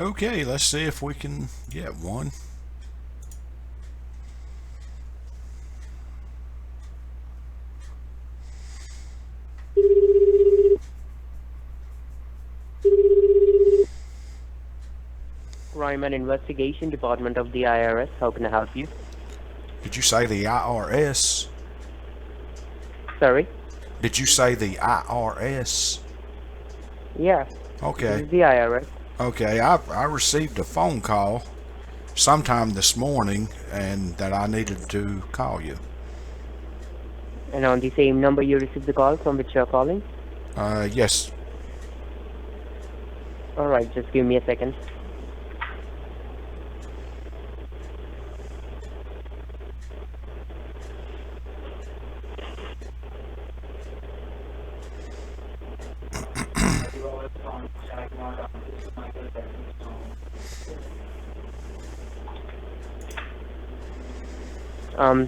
Okay, let's see if we can get one. Crime and Investigation Department of the IRS. How can I help you? Did you say the IRS? Sorry? Did you say the IRS? Yeah, this Okay. is the IRS. Okay, I received a phone call sometime this morning and that I needed to call you. And on the same number you received the call from which you're calling? Yes. Alright, just give me a second.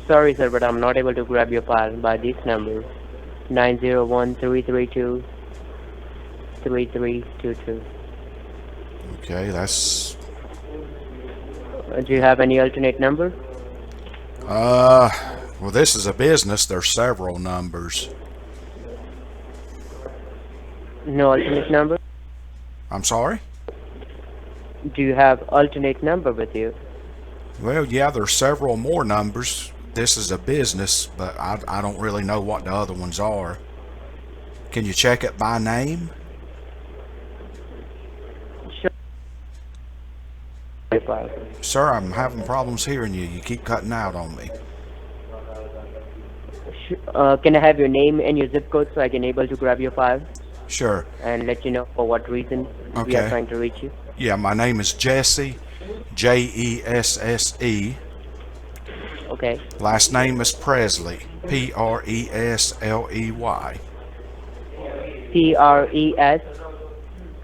Sorry sir, but I'm not able to grab your file by this number. 901-332-3322. Okay, that's... Do you have any alternate number? Well, this is a business. There's several numbers. No alternate number? I'm sorry? Do you have alternate number with you? Well, yeah, there's several more numbers. This is a business, but I don't really know what the other ones are. Can you check it by name? Sure. File. Sir, I'm having problems hearing you. You keep cutting out on me. Can I have your name and your zip code so I can able to grab your file Sure. and let you know for what reason we are Okay. trying to reach you? Yeah, my name is Jesse, Jesse. Okay. Last name is Presley, Presley. Presley.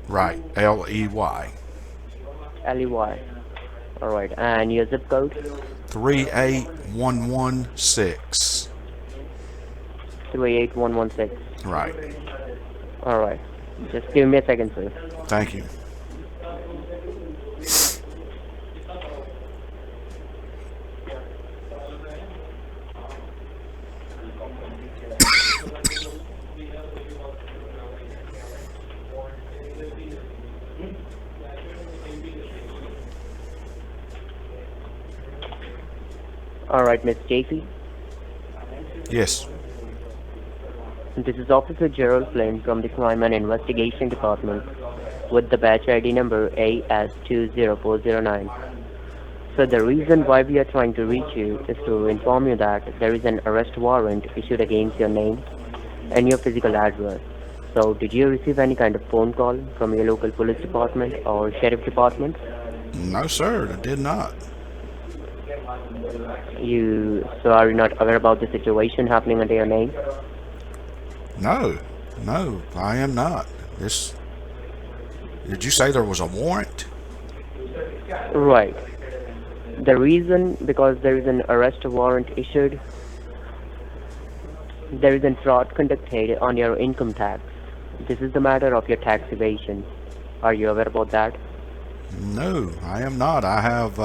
Right, Ley. All right. And your zip code? 38116. 38116. Right. All right. Just give me a second, sir. Thank you. All right, Miss Stacy. Yes. This is Officer Gerald Flynn from the Crime and Investigation Department with the batch ID number AS20409. So the reason why we are trying to reach you is to inform you that there is an arrest warrant issued against your name and your physical address. So did you receive any kind of phone call from your local police department or sheriff department? No, sir, I did not. So are you not aware about the situation happening under your name? No, I am not. Did you say there was a warrant? Right. The reason, because there is an arrest warrant issued, there is a fraud conducted on your income tax. This is the matter of your tax evasion. Are you aware about that? No, I am not. I have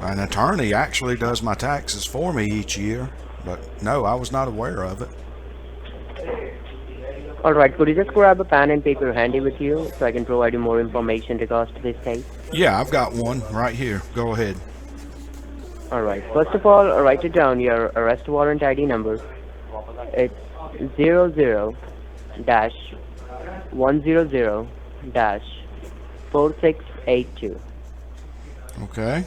an attorney actually does my taxes for me each year, but no, I was not aware of it. Alright, could you just grab a pen and paper handy with you so I can provide you more information regards to this case? Yeah, I've got one right here. Go ahead. Alright, first of all, write it down, your arrest warrant ID number. It's 00-100-4682. Okay.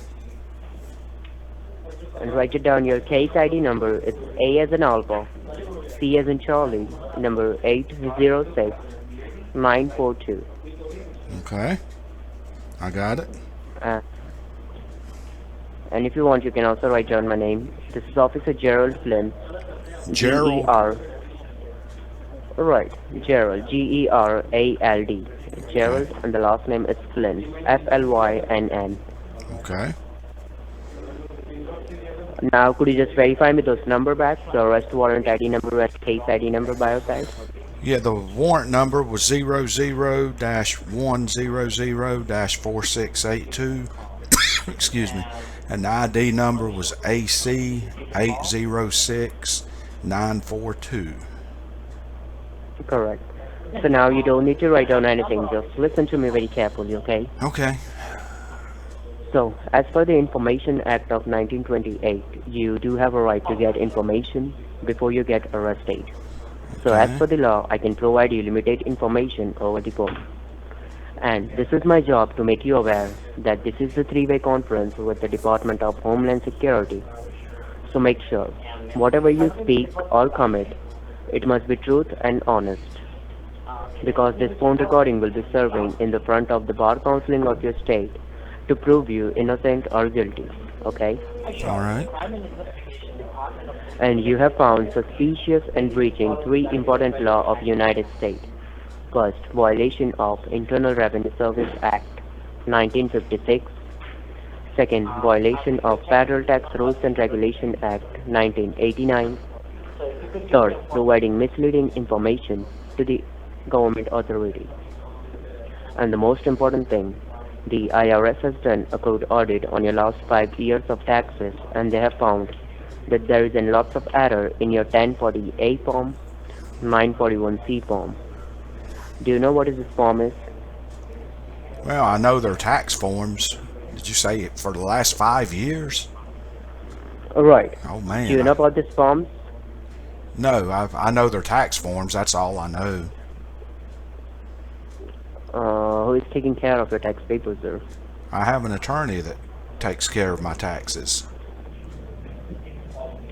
And write it down, your case ID number. It's A as in Alpha, C as in Charlie, number 806942. Okay. I got it. And if you want, you can also write down my name. This is Officer Gerald Flynn. Gerald. G-E-R. Right, Gerald. Gerald. Gerald, and the last name is Flynn. Flynn. Okay. Now, could you just verify me those number back? The arrest warrant ID number and case ID number by your side? Yeah, the warrant number was 00-100-4682. Excuse me. And the ID number was AC 806942. Correct. So now you don't need to write down anything. Just listen to me very carefully, okay? Okay. So, as per the Information Act of 1928, you do have a right to get information before you get arrested. So, as Okay. per the law, I can provide you limited information over the phone. And this is my job to make you aware that this is a three-way conference with the Department of Homeland Security. So make sure, whatever you speak or commit, it must be truth and honest. Because this phone recording will be serving in the front of the bar counseling of your state to prove you innocent or guilty. Okay? All right. And you have found suspicious and breaching three important law of United States. First, violation of Internal Revenue Service Act 1956. Second, violation of Federal Tax Rules and Regulation Act 1989. Third, providing misleading information to the government authority. And the most important thing, the IRS has done a code audit on your last 5 years of taxes, and they have found that there is a lots of error in your 1040A form, 941C form. Do you know what is this form is? Well, I know they're tax forms. Did you say it for the last 5 years? Right. Oh Do man. you know about this form? No, I know they're tax forms. That's all I know. Who is taking care of your tax papers, sir? I have an attorney that takes care of my taxes.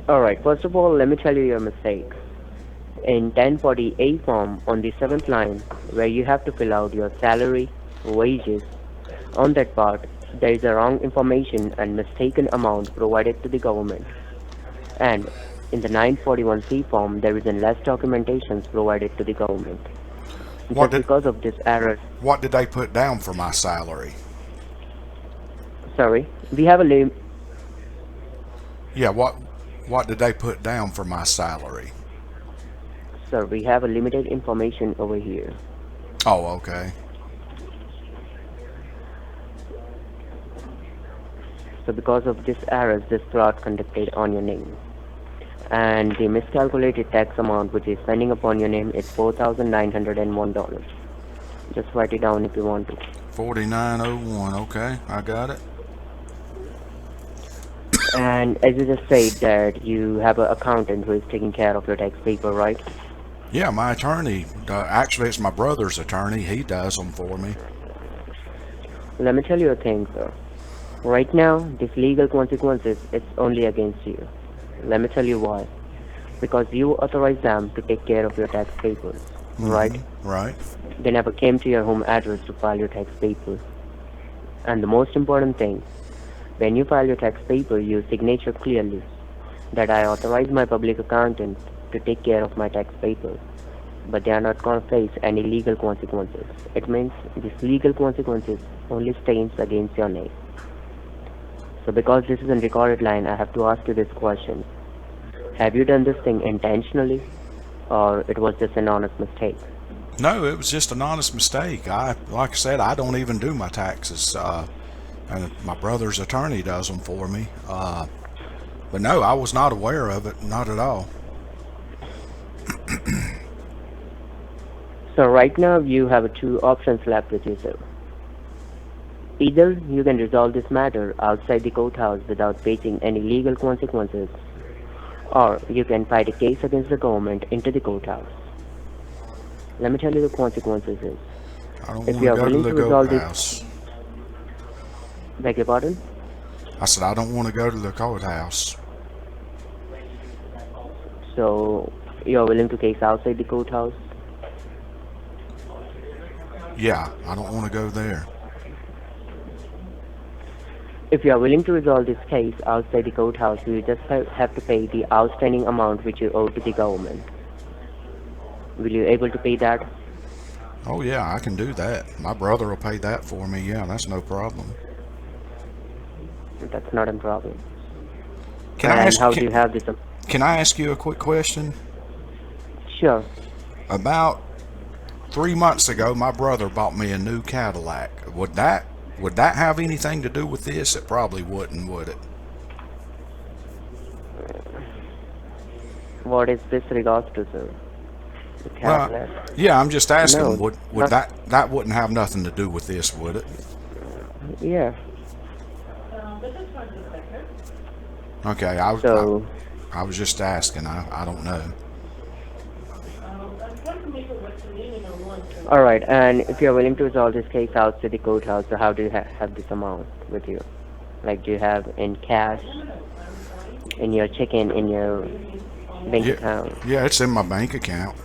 Alright, first of all, let me tell you your mistake. In 1040A form, on the 7th line, where you have to fill out your salary, wages, on that part, there is a wrong information and mistaken amount provided to the government. And in the 941C form, there is a less documentations provided to the government. What Just did because of this error, what did they put down for my salary? sorry, we have a lim- Yeah, what did they put down for my salary? Sir, we have a limited information over here. Oh, okay. So because of this errors, this fraud conducted on your name. And the miscalculated tax amount which is pending upon your name is $4,901. Just write it down if you want to. 4901. Okay, I got it. And as you just said that you have an accountant who is taking care of your tax paper, right? Yeah, my attorney. Actually, it's my brother's attorney. He does them for me. Let me tell you a thing, sir. Right now, these legal consequences, it's only against you. Let me tell you why. Because you authorized them to take care of your tax papers, right? Right. They never came to your home address to file your tax papers. And the most important thing, when you file your tax paper, you signature clearly that I authorize my public accountant to take care of my tax papers. But they are not going to face any legal consequences. It means these legal consequences only stains against your name. So because this is a recorded line, I have to ask you this question. Have you done this thing intentionally, or it was just an honest mistake? No, it was just an honest mistake. Like I said, I don't even do my taxes. And my brother's attorney does them for me. But no, I was not aware of it. Not at all. So right now you have two options left with you, sir. Either you can resolve this matter outside the courthouse without facing any legal consequences, or you can fight a case against the government into the courthouse. Let me tell you the consequences is. I don't If want you to are go to willing the to resolve this, courthouse. beg your pardon? I said I don't want to go to the courthouse. So you are willing to case outside the courthouse? Yeah, I don't want to go there. If you are willing to resolve this case outside the courthouse, you just have to pay the outstanding amount which you owe to the government. Will you able to pay that? Oh yeah, I can do that. My brother will pay that for me. Yeah, that's no problem. That's not a problem. Can I And ask? how do you have this? Can I ask you a quick question? Sure. About 3 months ago, my brother bought me a new Cadillac. Would that have anything to do with this? It probably wouldn't, would it? What is this regards to, sir? The Well, Cadillac? yeah, I'm just asking. No, Would not, that wouldn't have nothing to do with this, would it? yeah. Okay, So, I was just asking. I don't know. alright, and if you're willing to resolve this case outside the courthouse, so how do you have this amount with you? Like, do you have in cash, in your checking, in your bank Yeah, account? yeah, it's in my bank account.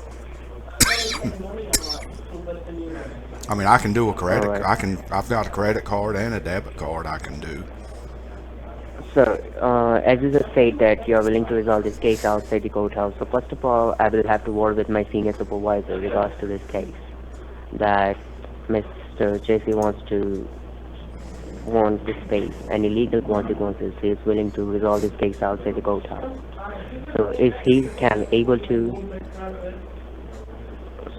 I mean, I can do a credit. Alright. I've got a credit card and a debit card I can do. So, as you just said that you are willing to resolve this case outside the courthouse, so first of all, I will have to word with my senior supervisor regards to this case. That Mr. Jesse wants this pay any legal consequences. He is willing to resolve this case outside the courthouse. So, if he can able to,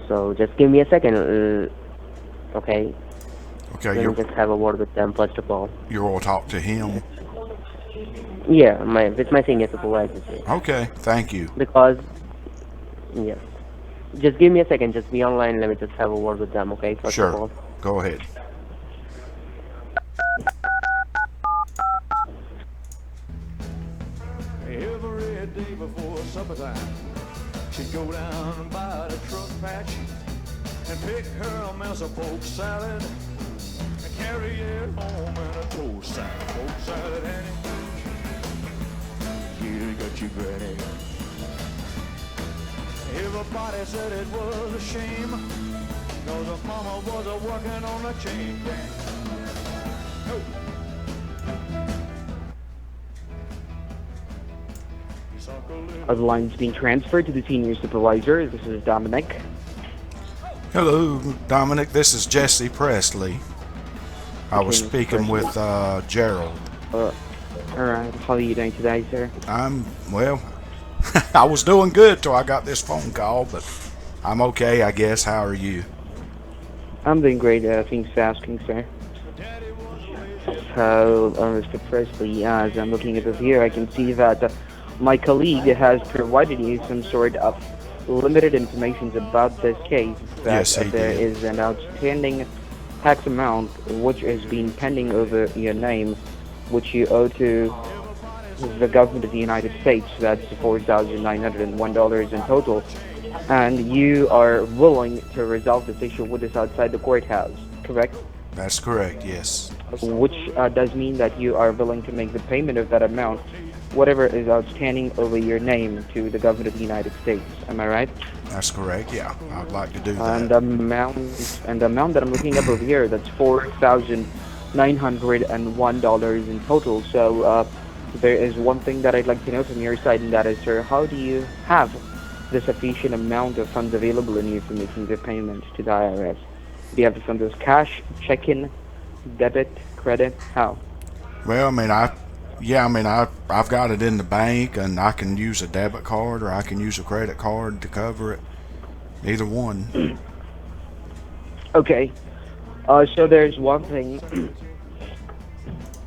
so just give me a second, okay? Okay, Let me just have a word with them first of all. you're gonna talk to him. Yeah, with my senior supervisor, sir. Okay, thank you. Because, yes. Just give me a second, just be online, let me just have a word with them, okay? First of Sure, all. go ahead. Every day before supper time, she'd go down by the truck patch and pick her a mess of poke salad and carry it home in a toast sack. Poke salad, Annie, you got your granny. Everybody said it was a shame, cause her mama was a working on a chain gang. No. The line's being transferred to the senior supervisor. This is Dominic. Hello, Dominic. This is Jesse Presley. I was Okay, speaking with Gerald. Alright, how are you doing today, sir? Well, I was doing good till I got this phone call, but I'm okay, I guess. How are you? I'm doing great, thanks for asking, sir. So, Mr. Presley, as I'm looking at this here, I can see that my colleague has provided you some sort of limited information about this case. That Yes, he there did. is an outstanding tax amount which is being pending over your name, which you owe to the government of the United States. That's $4,901 in total. And you are willing to resolve this issue with us outside the courthouse, correct? That's correct, yes. Which does mean that you are willing to make the payment of that amount, whatever is outstanding over your name, to the government of the United States. Am I right? That's correct, yeah. I'd like to do And that. the amount that I'm looking up over here, that's $4,901 in total. So there is one thing that I'd like to know from your side, and that is, sir, how do you have the sufficient amount of funds available in you for making the payment to the IRS? Do you have the funds as cash, check-in, debit, credit? How? Well, I've got it in the bank, and I can use a debit card or I can use a credit card to cover it. Either one. Okay. So there's one thing,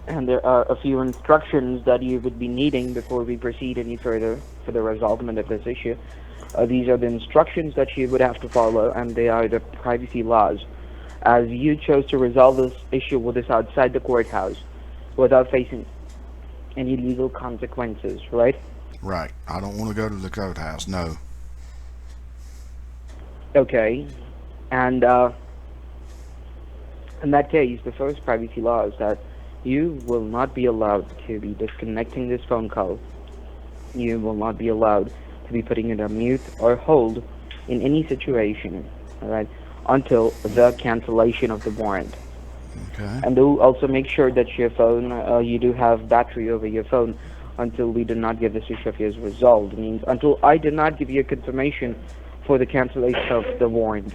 and there are a few instructions that you would be needing before we proceed any further for the resolvement of this issue. These are the instructions that you would have to follow, and they are the privacy laws. As you chose to resolve this issue with us outside the courthouse without facing any legal consequences, right? Right. I don't want to go to the courthouse, no. Okay. And in that case, the first privacy law is that you will not be allowed to be disconnecting this phone call. You will not be allowed to be putting it on mute or hold in any situation, all right, until the cancellation of the warrant. Okay. And do also make sure that your phone, you do have battery over your phone until we do not get this issue of yours resolved. It means until I do not give you a confirmation for the cancellation of the warrant.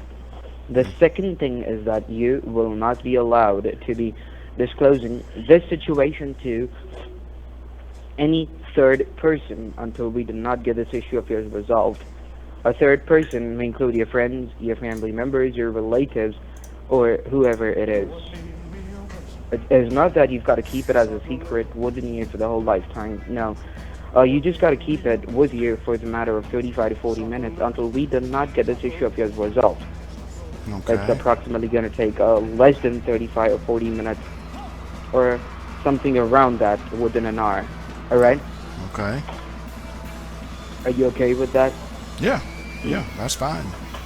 The second thing is that you will not be allowed to be disclosing this situation to any third person until we do not get this issue of yours resolved. A third person may include your friends, your family members, your relatives, or whoever it is. It is not that you've got to keep it as a secret within you for the whole lifetime. No. You just got to keep it with you for the matter of 35 to 40 minutes until we do not get this issue of yours resolved. It's Okay. approximately going to take less than 35 or 40 minutes or something around that within an hour. All right? Okay. Are you okay with that? Yeah. Yeah, that's fine.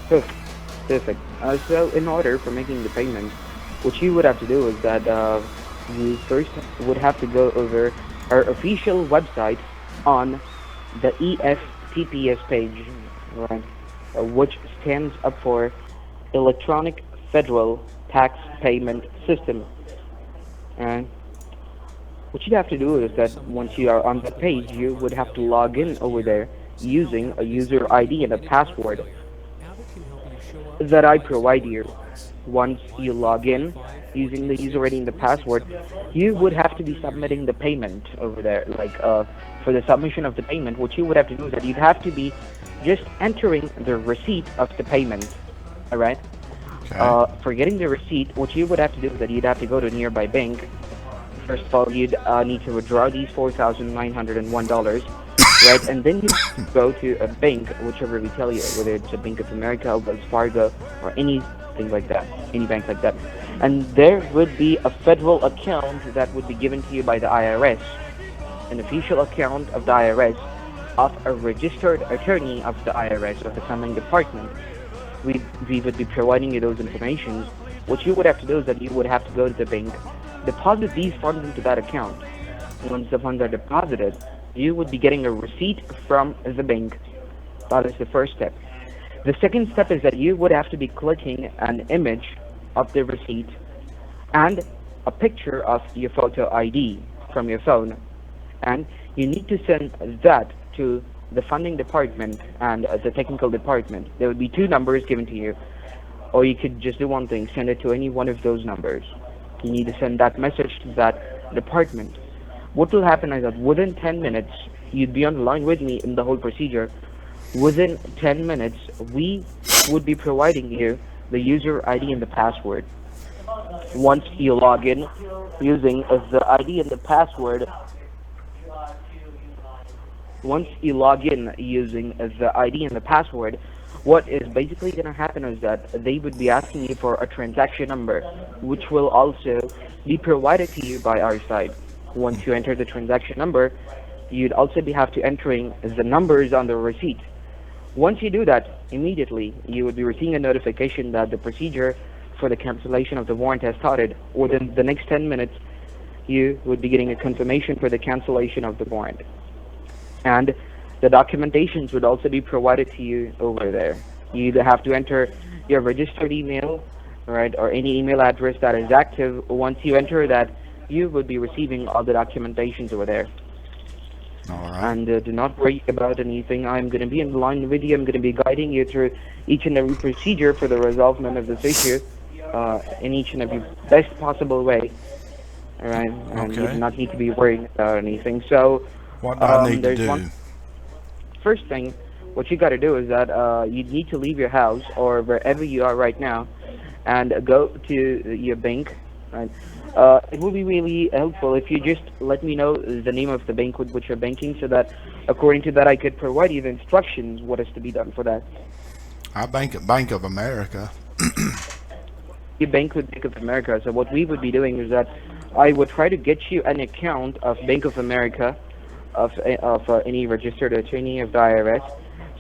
Perfect. Perfect. So in order for making the payment, what you would have to do is that you first would have to go over our official website on the EFTPS page, right, which stands up for Electronic Federal Tax Payment System. And what you have to do is that once you are on the page, you would have to log in over there using a user ID and a password that I provide you. Once you log in using the user ID and the password, you would have to be submitting the payment over there. Like for the submission of the payment, what you would have to do is that you'd have to be just entering the receipt of the payment. All right. Okay. For getting the receipt, what you would have to do is that you'd have to go to a nearby bank. First of all, you'd need to withdraw these $4,901, right? And then you go to a bank, whichever we tell you, whether it's a Bank of America, Wells Fargo, or anything like that, any bank like that. And there would be a federal account that would be given to you by the IRS, an official account of the IRS, of a registered attorney of the IRS, of the funding department. We would be providing you those information. What you would have to do is that you would have to go to the bank, deposit these funds into that account. Once the funds are deposited, you would be getting a receipt from the bank. That is the first step. The second step is that you would have to be clicking an image of the receipt and a picture of your photo ID from your phone. And you need to send that to the funding department and the technical department. There would be two numbers given to you. Or you could just do one thing, send it to any one of those numbers. You need to send that message to that department. What will happen is that within 10 minutes, you'd be on the line with me in the whole procedure. Within 10 minutes, we would be providing you the user ID and the password. Once you log in using the ID and the password, what is basically going to happen is that they would be asking you for a transaction number, which will also be provided to you by our side. Once you enter the transaction number, you'd also have to entering the numbers on the receipt. Once you do that, immediately you would be receiving a notification that the procedure for the cancellation of the warrant has started. Within the next 10 minutes, you would be getting a confirmation for the cancellation of the warrant. And the documentations would also be provided to you over there. You either have to enter your registered email, right, or any email address that is active. Once you enter that, you would be receiving all the documentations over there. All right. And do not worry about anything. I'm going to be in line with you. I'm going to be guiding you through each and every procedure for the resolvement of this issue in each and every best possible way. All right? And you do Okay. not need to be worrying about anything. So What do I need to there's do? one first thing. What you got to do is that you need to leave your house or wherever you are right now and go to your bank. Right? It would be really helpful if you just let me know the name of the bank with which you're banking, so that according to that I could provide you the instructions what is to be done for that. I bank at Bank of America. You bank with Bank of America, so what we would be doing is that I would try to get you an account of Bank of America, of any registered attorney of the IRS,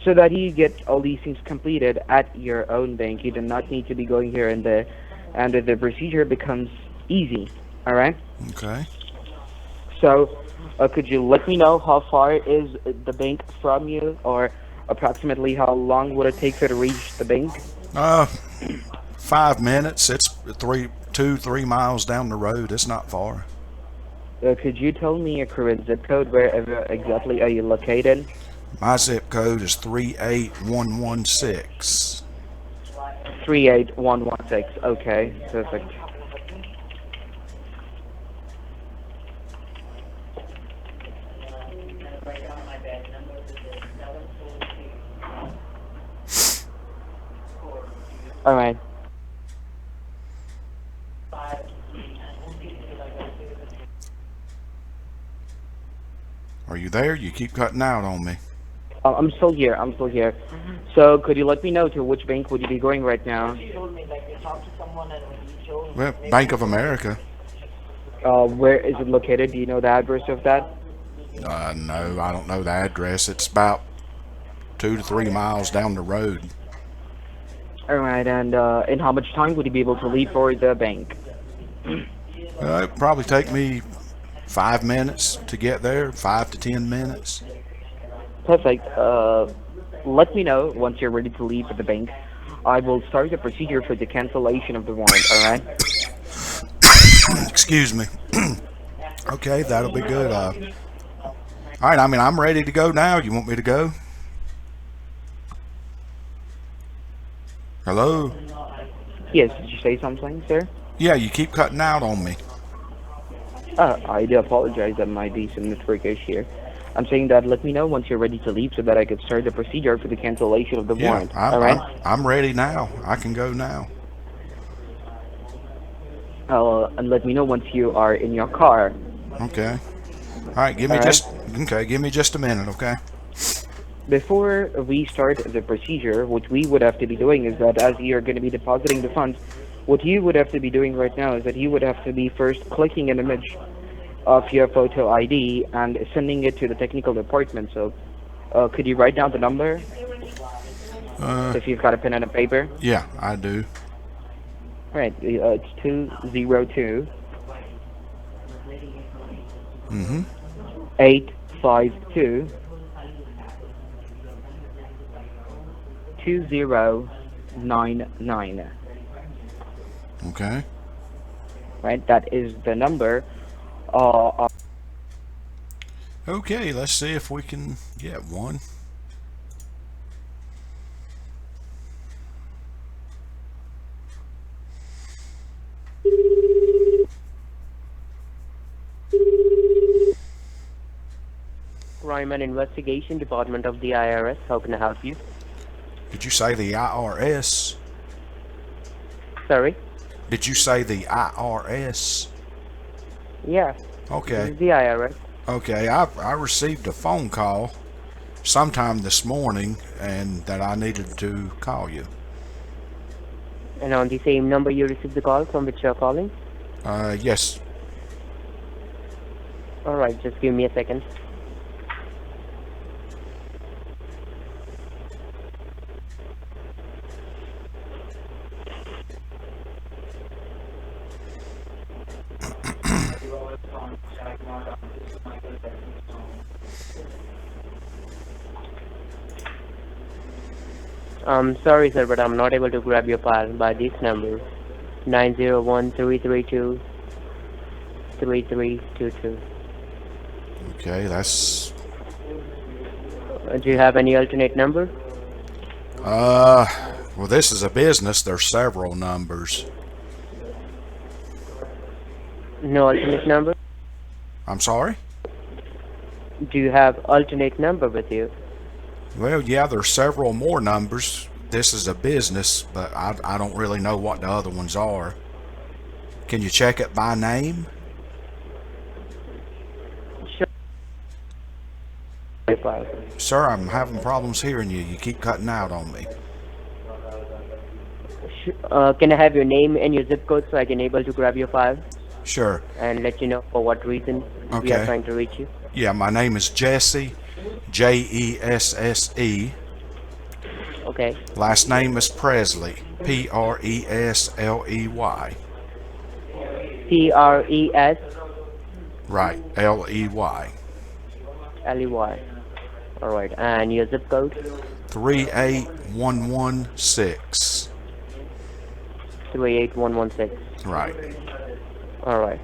so that you get all these things completed at your own bank. You do not need to be going here and there, and the procedure becomes easy. All right. Okay. So, could you let me know how far is the bank from you, or approximately how long would it take for you to reach the bank? 5 minutes. It's 3 miles down the road. It's not far. Could you tell me your current zip code? Wherever exactly are you located? My zip code is 38116. 38116. Okay, perfect. All right. Are you there? You keep cutting out on me. I'm still here. I'm still here. So could you let me know to which bank would you be going right now? Well, Bank of America. Where is it located? Do you know the address of that? No, I don't know the address. It's about 2 to 3 miles down the road. All right, and in how much time would you be able to leave for the bank? It'd probably take me 5 minutes to get there, 5 to 10 minutes. Perfect. Let me know once you're ready to leave for the bank. I will start the procedure for the cancellation of the warrant, all right? Excuse me. Okay, that'll be good. All right, I mean, I'm ready to go now. You want me to go? Hello? Yes, did you say something, sir? Yeah, you keep cutting out on me. I do apologize. That might be some network issue here. I'm saying that let me know once you're ready to leave so that I could start the procedure for the cancellation of the Yeah, warrant, all right? I'm ready now. I can go now. And let me know once you are in your car. Okay. All right, give me All right. give me just a minute, okay? Before we start the procedure, what we would have to be doing is that as you're going to be depositing the funds, what you would have to be doing right now is that you would have to be first clicking an image of your photo ID and sending it to the technical department. So could you write down the number if you've got a pen and a paper? Yeah, I do. All right, it's 202 Mm-hmm. 852 2099. Okay. Right, that is the number. Okay, let's see if we can get one. Crime and Investigation Department of the IRS. How can I help you? Did you say the IRS? Sorry? Did you say the IRS? Yeah. This Okay. is the IRS. Okay, I received a phone call sometime this morning and that I needed to call you. And on the same number you received the call from which you're calling? Yes. Alright, just give me a second. I'm sorry, sir, but I'm not able to grab your file by this number. 901-332-3322. Okay, that's... Do you have any alternate number? Well, this is a business. There's several numbers. No alternate number? I'm sorry? Do you have alternate number with you? Well, yeah, there's several more numbers. This is a business, but I don't really know what the other ones are. Can you check it by name? Sure. Your file. Sir, I'm having problems hearing you. You keep cutting out on me. Can I have your name and your zip code so I can able to grab your file Sure. and let you know for what reason we Okay. are trying to reach you? Yeah, my name is Jesse, Jesse. Okay. Last name is Presley, Presley. P-R-E-S Right, Ley. L-E-Y. Alright, and your zip code? 38116. 38116. Right. Alright.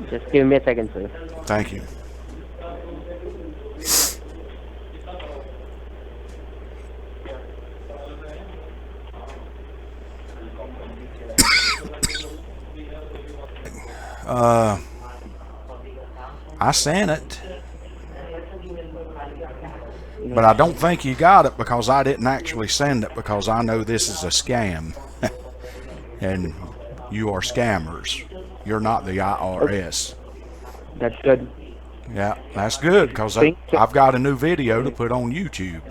Just give me a second, sir. Thank you. I sent it, but I don't think you got it because I didn't actually send it because I know this is a scam. and you are scammers. You're not the IRS. That's good. Yeah, that's good, because Think so. I've got a new video to put on YouTube.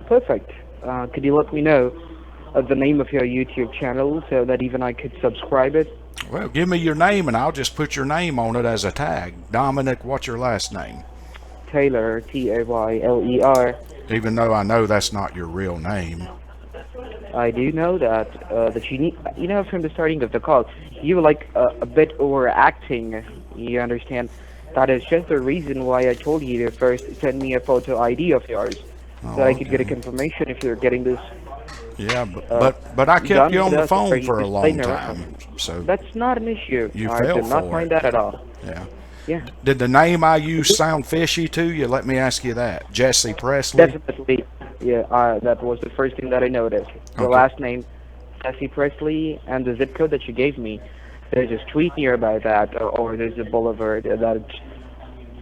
Perfect. Could you let me know the name of your YouTube channel so that even I could subscribe it? Well, give me your name, and I'll just put your name on it as a tag. Dominic, what's your last name? Taylor, Tayler. Even though I know that's not your real name. I do know that you need, from the starting of the call, you were like a bit overacting. You understand? That is just the reason why I told you to first send me a photo ID of yours, so that I could get a confirmation if you're getting this. Yeah, but I kept you on the phone for a long time, so that's not an issue. You I fell did not for find it. that at all. Yeah. Yeah. Did the name I used sound fishy to you? Let me ask you that. Jesse Presley? Definitely. Yeah, that was the first thing that I noticed. The Okay. last name, Jesse Presley, and the zip code that you gave me. There's a street nearby that, or there's a boulevard that's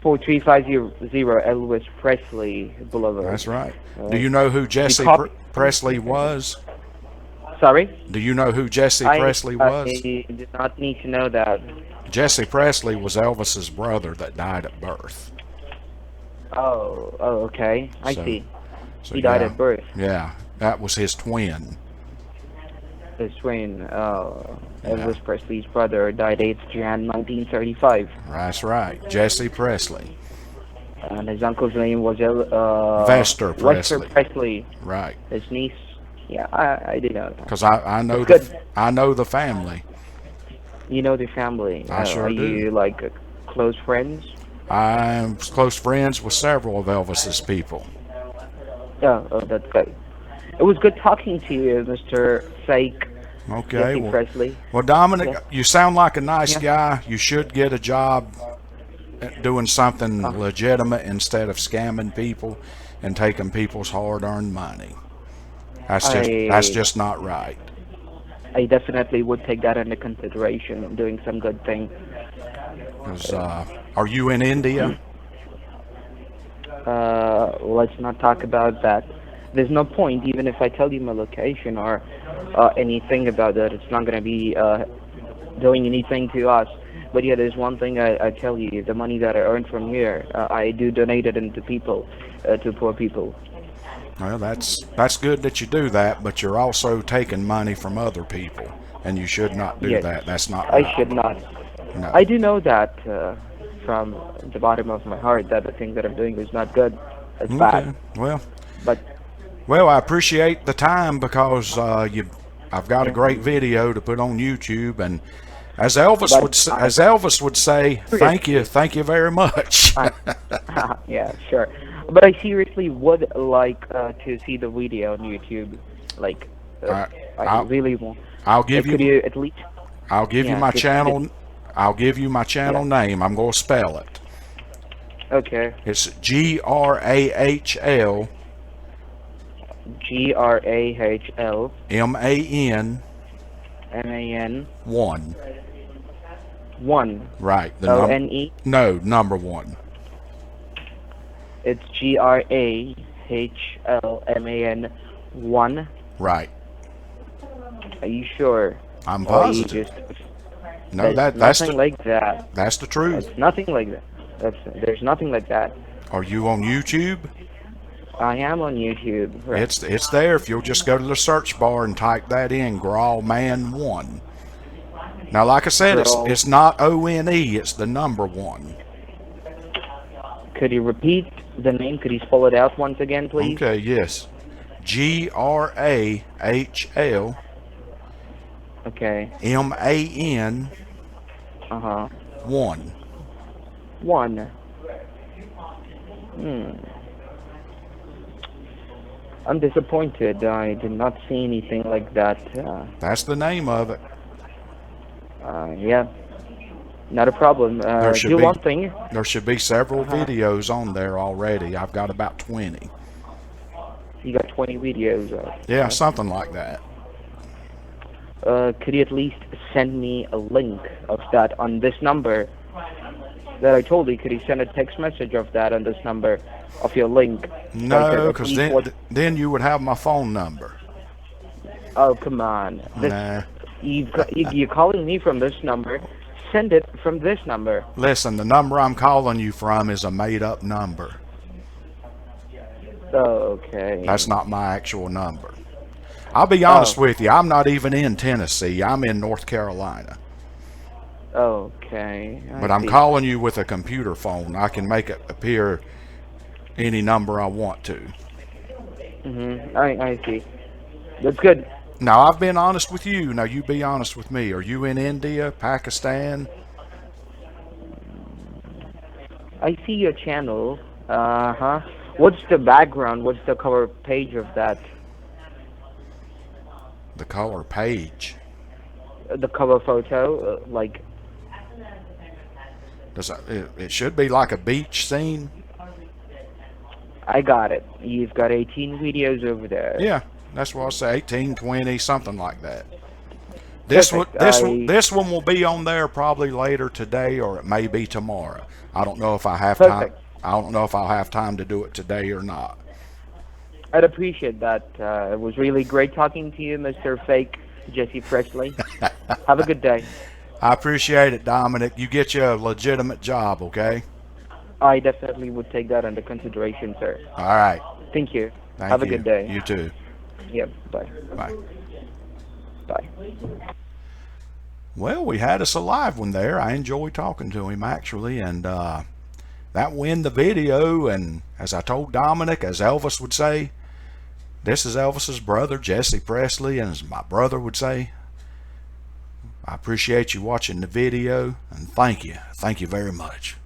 43500 Elvis Presley Boulevard. That's right. Do you know who Jesse Presley was? Sorry? Do you know who Jesse Presley was? I did not need to know that. Jesse Presley was Elvis's brother that died at birth. Oh, okay. I see. So He died yeah, at birth. Yeah, that was his twin. His twin, Elvis Presley's brother, died 8th Jan 1935. That's right, Jesse Presley. And his uncle's name was Vester Presley. Wester Presley. Right. His niece. Yeah, I did know that. Because I know I know the family. You know the family. I sure Are do. you like close friends? I'm close friends with several of Elvis's people. Oh, that's good. It was good talking to you, Mr. Fake Okay. Jesse Presley. Well, Dominic, Yeah. you sound like a nice Yeah. guy. You should get a job doing something legitimate instead of scamming people and taking people's hard-earned money. That's just not right. I definitely would take that into consideration, doing some good thing. 'Cause, are you in India? Let's not talk about that. There's no point, even if I tell you my location or anything about that. It's not going to be doing anything to us. But yeah, there's one thing I tell you: the money that I earn from here, I do donate it into people, to poor people. Well, that's good that you do that, but you're also taking money from other people, and you should not do Yes. that. That's not right. I should not. No. I do know that from the bottom of my heart that the thing that I'm doing is not good. It's Okay. bad. Well, But I appreciate the time because I've got a great video to put on YouTube, and as Elvis would say, thank you very much. yeah, sure. But I seriously would like to see the video on YouTube. Like, I really want. I'll give Could you at least? I'll give you Yeah, my just- channel. I'll give you my channel name. I'm going to spell it. Okay. It's GRAHL GRAHL MAN MAN 1. 1 Right. The number. ONE. No, number 1. It's GRAHL MAN 1. Right. Are you sure? I'm Or you positive. just- No, There's that's nothing the, like that. that's the truth. It's nothing like that. There's nothing like that. Are you on YouTube? I am on YouTube. Right. It's there if you'll just go to the search bar and type that in, Grawl Man 1. Now, like I said, Grawl. it's not ONE, it's the number 1. Could you repeat the name? Could you spell it out once again, please? Okay, yes. GRAHL Okay. MAN 1. 1. I'm disappointed. I did not see anything like that. That's the name of it. Yeah. Not a problem. should Do be- one thing. There should be several videos on there already. I've got about 20. You got 20 videos. Yeah, something like that. Could you at least send me a link of that on this number that I told you? Could you send a text message of that on this number of your link? No, because then you would have my phone number. Oh, come on. Nah. You're calling me from this number. Send it from this number. Listen, the number I'm calling you from is a made-up number. Okay. That's not my actual number. I'll be honest with you, I'm not even in Tennessee. I'm in North Carolina. Okay. But I'm calling you with a computer phone. I can make it appear any number I want to. I see. That's good. Now, I've been honest with you. Now, you be honest with me. Are you in India, Pakistan? I see your channel. What's the background? What's the cover page of that? The color page. The cover photo, like. It should be like a beach scene. I got it. You've got 18 videos over there. Yeah, that's what I say. 18, 20, something like that. This one, Perfect. this one will be on there probably later today, or it may be tomorrow. I don't know if I have time. Perfect. I don't know if I'll have time to do it today or not. I'd appreciate that. It was really great talking to you, Mr. Fake Jesse Presley. Have a good day. I appreciate it, Dominic. You get you a legitimate job, okay? I definitely would take that under consideration, sir. All right. Thank you. Thank Have a you. good day. You too. Yep. Bye. Bye. Bye. Well, we had us a live one there. I enjoyed talking to him, actually, and that will end the video. And as I told Dominic, as Elvis would say, this is Elvis's brother, Jesse Presley, and as my brother would say, I appreciate you watching the video, and thank you. Thank you very much.